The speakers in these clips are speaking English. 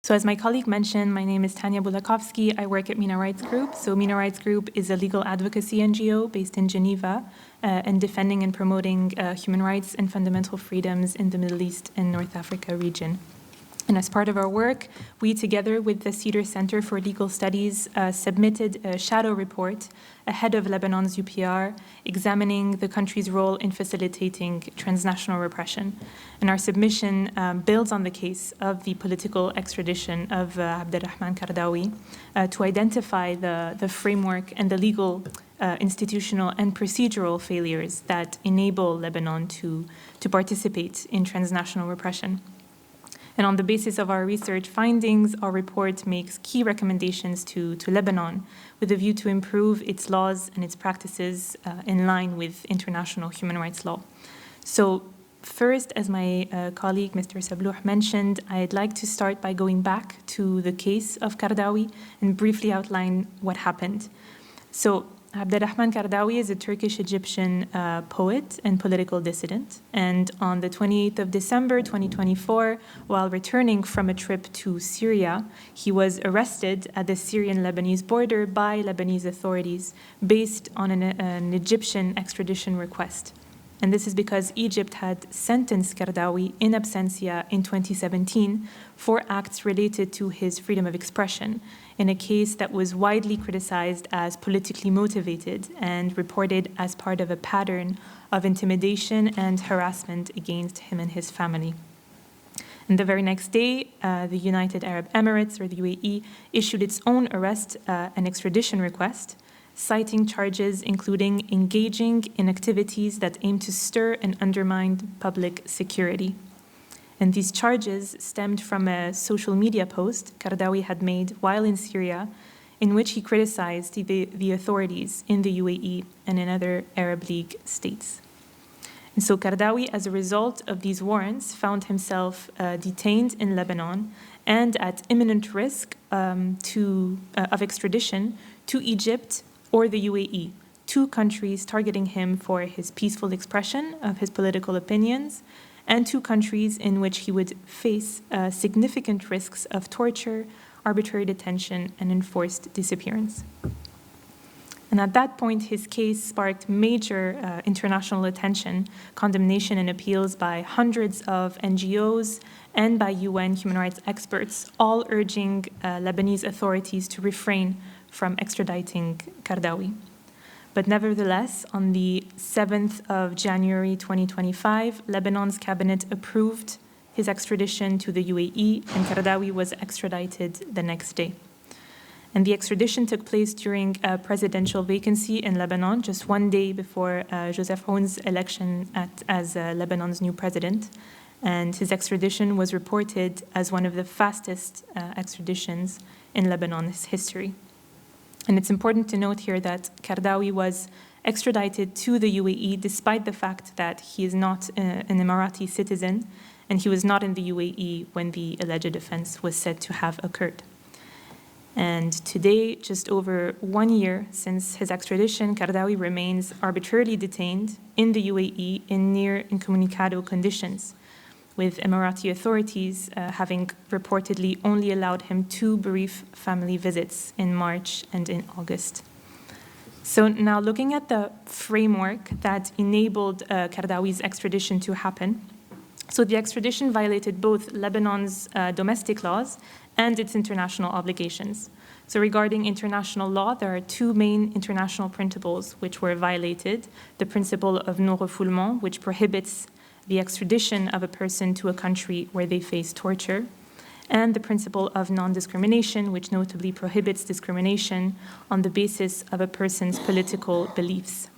So as my colleague mentioned, my name is Tanya Boulakovski. I work at MENA Rights Group. So MENA Rights Group is a legal advocacy NGO based in Geneva and defending and promoting human rights and fundamental freedoms in the Middle East and North Africa region. And as part of our work, we, together with the Cedar Center for Legal Studies, submitted a shadow report ahead of Lebanon's UPR, examining the country's role in facilitating transnational repression. And our submission builds on the case of the political extradition of Abdulrahman al-Qaradawi to identify the framework and the legal, institutional, and procedural failures that enable Lebanon to participate in transnational repression. And on the basis of our research findings, our report makes key recommendations to Lebanon with a view to improve its laws and its practices in line with international human rights law. So first, as my colleague, Mr. Sablouh, mentioned, I'd like to start by going back to the case of Qaradawi and briefly outline what happened. So Abdulrahman al-Qaradawi is a Turkish-Egyptian poet and political dissident. And on the 28th of December 2024, while returning from a trip to Syria, he was arrested at the Syrian-Lebanese border by Lebanese authorities based on an Egyptian extradition request. And this is because Egypt had sentenced Qaradawi in absentia in 2017 for acts related to his freedom of expression in a case that was widely criticized as politically motivated and reported as part of a pattern of intimidation and harassment against him and his family. And the very next day, the United Arab Emirates, or the UAE, issued its own arrest and extradition request, citing charges including engaging in activities that aim to stir and undermine public security. And these charges stemmed from a social media post Qaradawi had made while in Syria, in which he criticized the authorities in the UAE and in other Arab League states. And so Qaradawi, as a result of these warrants, found himself detained in Lebanon and at imminent risk of extradition to Egypt or the UAE, two countries targeting him for his peaceful expression of his political opinions, and two countries in which he would face significant risks of torture, arbitrary detention, and enforced disappearance. And at that point, his case sparked major international attention, condemnation, and appeals by hundreds of NGOs and by UN human rights experts, all urging Lebanese authorities to refrain from extraditing Qaradawi. But nevertheless, on the 7th of January 2025, Lebanon's cabinet approved his extradition to the UAE, and Qaradawi was extradited the next day. And the extradition took place during a presidential vacancy in Lebanon, just one day before Joseph Aoun's election as Lebanon's new president. And his extradition was reported as one of the fastest extraditions in Lebanon's history. And it's important to note here that Qaradawi was extradited to the UAE despite the fact that he is not an Emirati citizen, and he was not in the UAE when the alleged offense was said to have occurred. And today, just over 1 year since his extradition, Qaradawi remains arbitrarily detained in the UAE in near incommunicado conditions, with Emirati authorities having reportedly only allowed him 2 brief family visits in March and in August. So now looking at the framework that enabled Qaradawi's extradition to happen. So the extradition violated both Lebanon's domestic laws and its international obligations. So regarding international law, there are 2 main international principles which were violated. The principle of non-refoulement, which prohibits the extradition of a person to a country where they face torture, and the principle of non-discrimination, which notably prohibits discrimination on the basis of a person's political beliefs.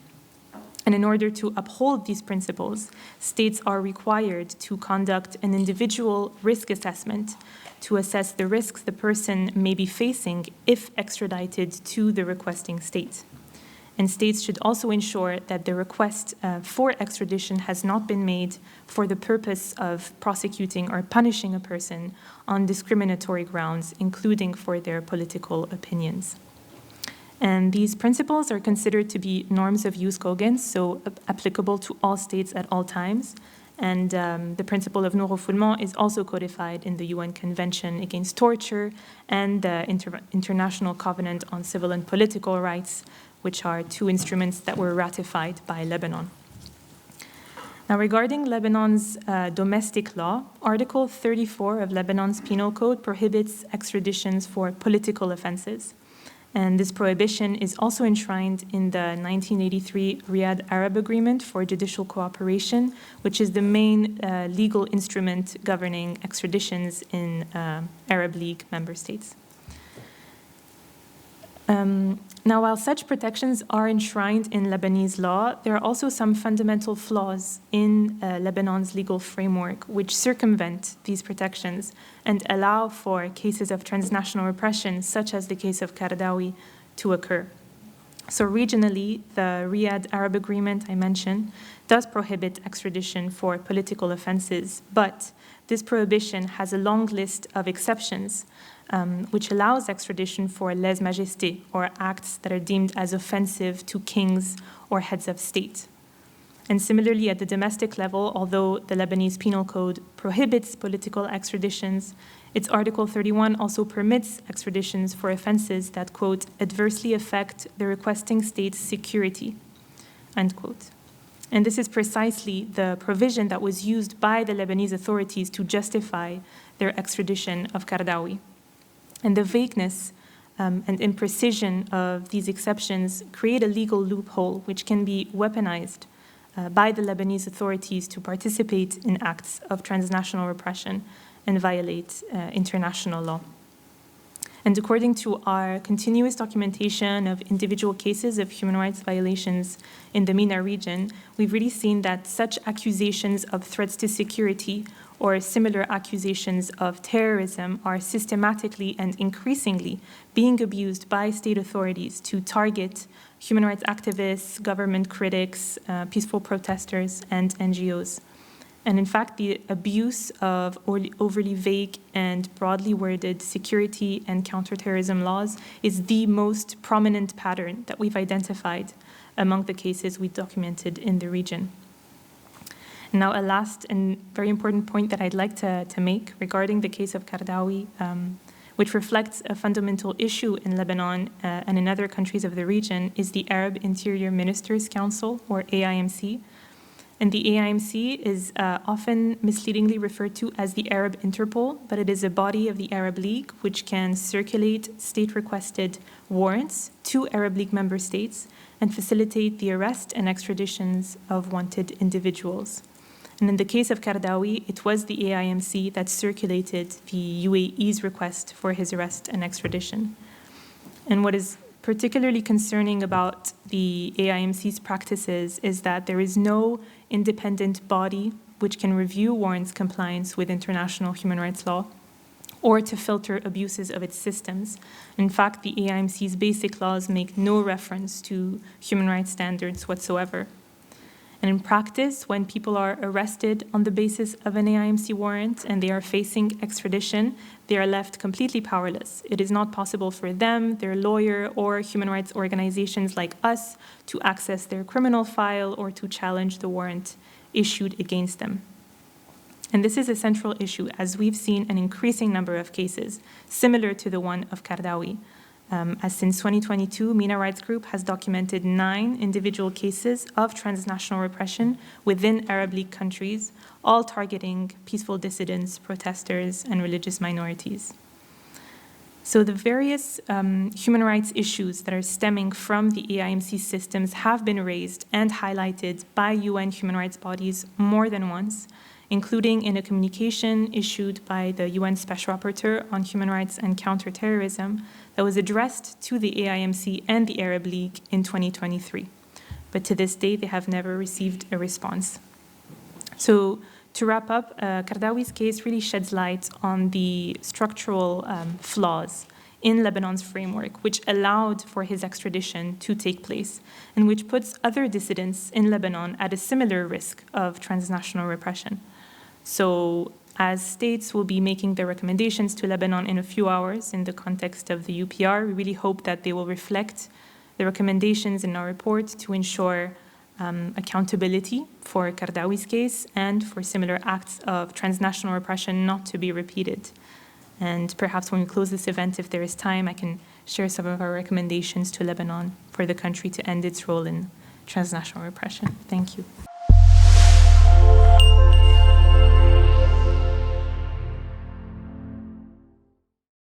And in order to uphold these principles, states are required to conduct an individual risk assessment to assess the risks the person may be facing if extradited to the requesting state. And states should also ensure that the request for extradition has not been made for the purpose of prosecuting or punishing a person on discriminatory grounds, including for their political opinions. And these principles are considered to be norms of jus cogens, so applicable to all states at all times. And the principle of non-refoulement is also codified in the UN Convention Against Torture and the International Covenant on Civil and Political Rights, which are two instruments that were ratified by Lebanon. Now, regarding Lebanon's domestic law, Article 34 of Lebanon's Penal Code prohibits extraditions for political offenses. And this prohibition is also enshrined in the 1983 Riyadh Arab Agreement for Judicial Cooperation, which is the main legal instrument governing extraditions in Arab League member states. Now, while such protections are enshrined in Lebanese law, there are also some fundamental flaws in Lebanon's legal framework which circumvent these protections and allow for cases of transnational repression, such as the case of Qaradawi, to occur. So regionally, the Riyadh Arab Agreement I mentioned does prohibit extradition for political offenses, but this prohibition has a long list of exceptions which allows extradition for lèse-majesté, or acts that are deemed as offensive to kings or heads of state. And similarly, at the domestic level, although the Lebanese Penal Code prohibits political extraditions, its Article 31 also permits extraditions for offenses that, quote, adversely affect the requesting state's security, end quote. And this is precisely the provision that was used by the Lebanese authorities to justify their extradition of Qaradawi. And the vagueness and imprecision of these exceptions create a legal loophole which can be weaponized by the Lebanese authorities to participate in acts of transnational repression and violate international law. And according to our continuous documentation of individual cases of human rights violations in the MENA region, we've really seen that such accusations of threats to security or similar accusations of terrorism are systematically and increasingly being abused by state authorities to target human rights activists, government critics, peaceful protesters, and NGOs. And in fact, the abuse of overly vague and broadly worded security and counterterrorism laws is the most prominent pattern that we've identified among the cases we documented in the region. Now, a last and very important point that I'd like to make regarding the case of Qaradawi, which reflects a fundamental issue in Lebanon and in other countries of the region, is the Arab Interior Ministers Council, or AIMC. And the AIMC is often misleadingly referred to as the Arab Interpol, but it is a body of the Arab League which can circulate state-requested warrants to Arab League member states and facilitate the arrest and extraditions of wanted individuals. And in the case of Qaradawi, it was the AIMC that circulated the UAE's request for his arrest and extradition. And what is particularly concerning about the AIMC's practices is that there is no independent body which can review warrants' compliance with international human rights law or to filter abuses of its systems. In fact, the AIMC's basic laws make no reference to human rights standards whatsoever. And in practice, when people are arrested on the basis of an AIMC warrant and they are facing extradition, they are left completely powerless. It is not possible for them, their lawyer, or human rights organizations like us to access their criminal file or to challenge the warrant issued against them. And this is a central issue, as we've seen an increasing number of cases similar to the one of Qaradawi. As since 2022, MENA Rights Group has documented 9 individual cases of transnational repression within Arab League countries, all targeting peaceful dissidents, protesters, and religious minorities. So the various human rights issues that are stemming from the AIMC systems have been raised and highlighted by UN human rights bodies more than once, including in a communication issued by the UN Special Rapporteur on Human Rights and Counterterrorism that was addressed to the AIMC and the Arab League in 2023. But to this day, they have never received a response. So to wrap up, Qaradawi's case really sheds light on the structural flaws in Lebanon's framework, which allowed for his extradition to take place, and which puts other dissidents in Lebanon at a similar risk of transnational repression. So as states will be making their recommendations to Lebanon in a few hours in the context of the UPR, we really hope that they will reflect the recommendations in our report to ensure accountability for Qaradawi's case and for similar acts of transnational repression not to be repeated. And perhaps when we close this event, if there is time, I can share some of our recommendations to Lebanon for the country to end its role in transnational repression. Thank you.